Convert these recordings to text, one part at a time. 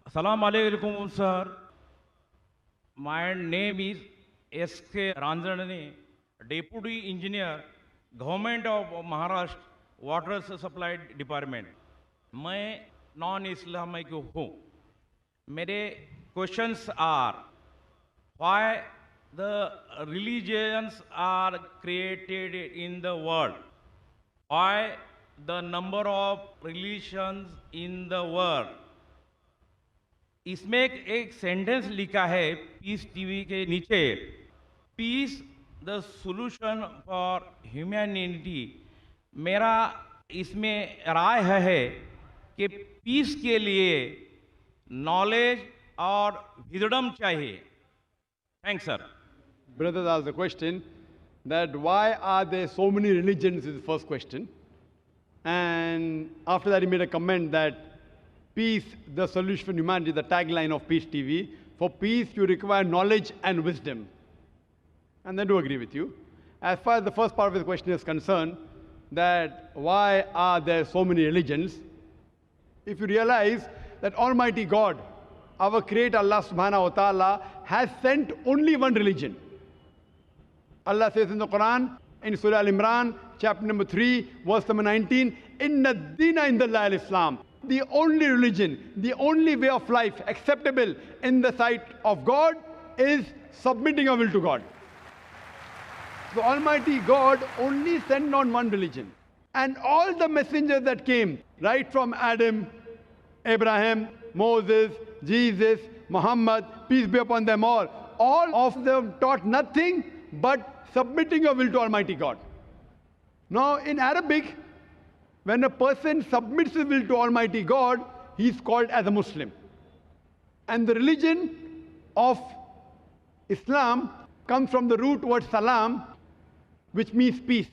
Assalamu alaikum, sir. My name is S.K. Ranjanani, Deputy Engineer, Government of Maharashtra, Water Supply Department. मैं non Islamic हूँ. मेरे questions are why the religions are created in the world, why the number of religions in the world. इसमें एक sentence लिखा है piece TV के नीचे, peace the solution for humanity. मेरा इसमें राय है कि पीस के लिए नॉलेज और विजडम चाहिए. Thanks sir. Brothers asked the question that why are there so many religions is the first question. And after that he made a comment that peace, the solution for humanity, the tagline of Peace TV. For peace you require knowledge and wisdom. And I do agree with you. As far as the first part of the question is concerned, that why are there so many religions? If you realize that Almighty God, our Creator Allah subhanahu wa ta'ala, has sent only one religion. Allah says in the Quran, in Surah Al-Imran, chapter number 3, verse number 19, Inna Dina Indallahi al-Islam. The only religion, the only way of life acceptable in the sight of God is submitting our will to God. The Almighty God only sent on one religion. And all the messengers that came, right from Adam, Abraham, Moses, Jesus, Muhammad, peace be upon them all of them taught nothing but submitting your will to Almighty God. Now in Arabic, when a person submits his will to Almighty God, he is called as a Muslim. And the religion of Islam comes from the root word salam, which means peace.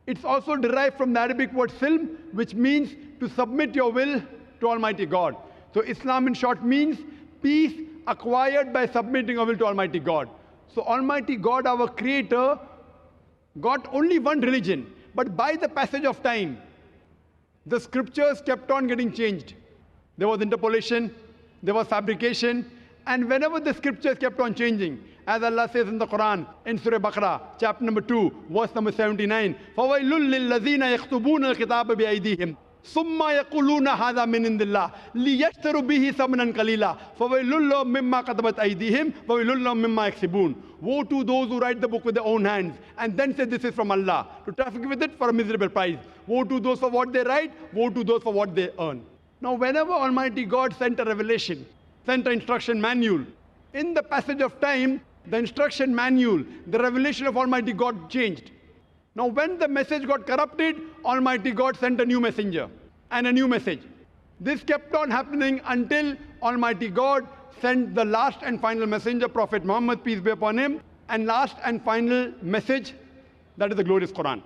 It's also derived from the Arabic word silm, which means to submit your will to Almighty God. So Islam in short means peace acquired by submitting our will to Almighty God. So Almighty God, our Creator, got only one religion. But by the passage of time, the scriptures kept on getting changed. There was interpolation, there was fabrication, and whenever the scriptures kept on changing, as Allah says in the Quran, in Surah Baqarah, chapter number 2, verse number 79, فَوَيْلٌ لِلَّذِينَ يَكْتُبُونَ الْكِتَابَ بِأَيْدِيهِمْ ثُمَّ يَقُولُونَ هَذَا مِنْ عِنْدِ اللَّهِ لِيَشْتَرُوا بِهِ ثَمَنًا قَلِيلًا فَوَيْلٌ لَهُم مِّمَّا كَتَبَتْ أَيْدِيهِمْ وَوَيْلٌ لَهُم مِّمَّا يَكْسِبُونَ. Woe to those who write the book with their own hands and then say this is from Allah, to traffic with it for a miserable price. Woe to those for what they write, woe to those for what they earn. Now whenever Almighty God sent a revelation, sent an instruction manual, in the passage of time, the instruction manual, the revelation of Almighty God changed. Now when the message got corrupted, Almighty God sent a new messenger and a new message. This kept on happening until Almighty God sent the last and final messenger, Prophet Muhammad, peace be upon him, and last and final message, that is the glorious Quran.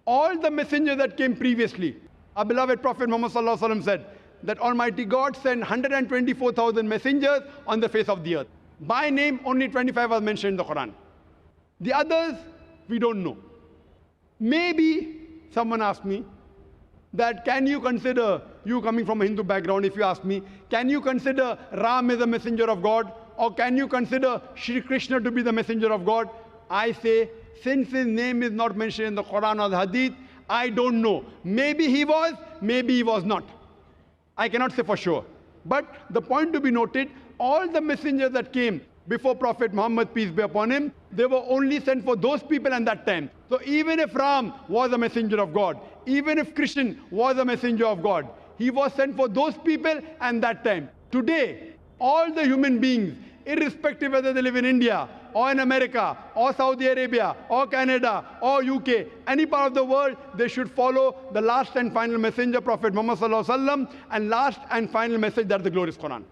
All the messengers that came previously, our beloved Prophet Muhammad sallallahu alaihi wasallam said that Almighty God sent 124,000 messengers on the face of the earth. By name, only 25 are mentioned in the Quran. The others, we don't know. Maybe someone asked me that can you consider, you coming from a Hindu background, if you ask me, can you consider Ram as a messenger of God? Or can you consider Shri Krishna to be the messenger of God? I say, since his name is not mentioned in the Quran or the Hadith, I don't know. Maybe he was, maybe he was not. I cannot say for sure. But the point to be noted, all the messengers that came before Prophet Muhammad, peace be upon him, they were only sent for those people at that time. So even if Ram was a messenger of God, even if Krishna was a messenger of God, he was sent for those people at that time. Today, all the human beings, irrespective whether they live in India, or in America, or Saudi Arabia, or Canada, or UK, any part of the world, they should follow the last and final messenger, Prophet Muhammad sallallahu alaihi wasallam, and last and final message, that is the glorious Quran.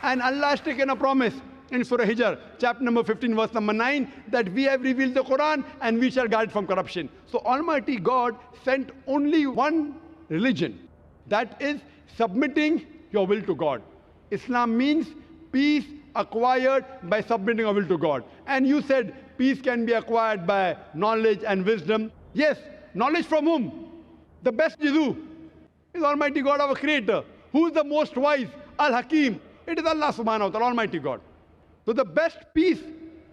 And Allah has taken a promise in Surah Hijr, chapter number 15, verse number 9, that we have revealed the Quran and we shall guard it from corruption. So Almighty God sent only one religion, that is submitting your will to God. Islam means peace acquired by submitting our will to God. And you said peace can be acquired by knowledge and wisdom. Yes, knowledge from whom? The best is who? Is Almighty God, our Creator. Who is the most wise? Al-Hakim. It is Allah subhanahu wa ta'ala, Almighty God. So the best peace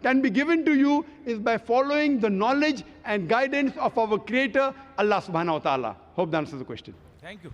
can be given to you is by following the knowledge and guidance of our Creator, Allah subhanahu wa ta'ala. Hope that answers the question. Thank you.